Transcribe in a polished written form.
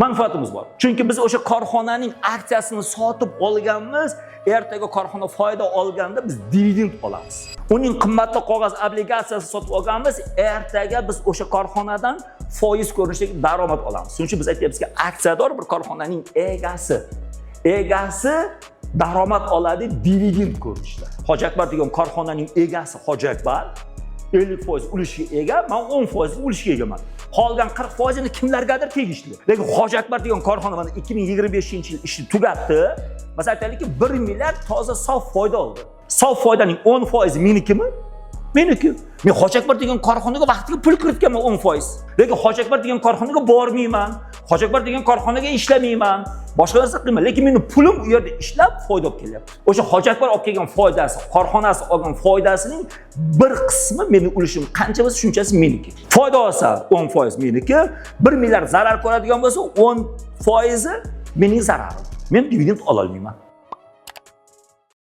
manfaatimiz bor. Chunki biz o'sha korxonaning aksiyasini sotib olganmiz, ertaga korxona foyda olganda biz dividend olamiz. Uning qimmatli qog'oz obligatsiyasini sotib olganmiz, ertaga biz o'sha korxonadan foiz ko'rinishidagi daromad olamiz. Shuning uchun biz aytyapmizki, aksiyador bir korxonaning egasi daromad oladi dividend ko'rinishida. Hoji Akbar degan korxonaning egasi Hoji Akbar 50% ulushga ega, men 10% ulushga egaman. Qolgan 40% ni kimlargadir tegishli. Lekin Hoji Akbar degan korxona mana 2025-yil ishni tugatdi. Masalan, aytaylikki 1 milliard toza sof foyda oldi. Sof foydaning 10% menikimi? Meniki. Men Hoji Akbar degan korxonaga vaqtiga pul kiritganman 10%. Lekin Hoji Akbar degan korxonaga bormayman. Hoji Akbar degan korxonaga ishlamayman. Boshqa narsa qilmayman. Lekin meni pulim u yerda ishlab foyda olib kelyapti. O'sha Hoji Akbar olib kelgan foydasi, korxonasi olgan foydasining bir qismi meni ulushim qancha bo'lsa shunchasi meniki. Foyda olsa 10% meniki, 1 milliard zarar ko'radigan bo'lsa 10% mening zararim. Men dividend ola olmayman.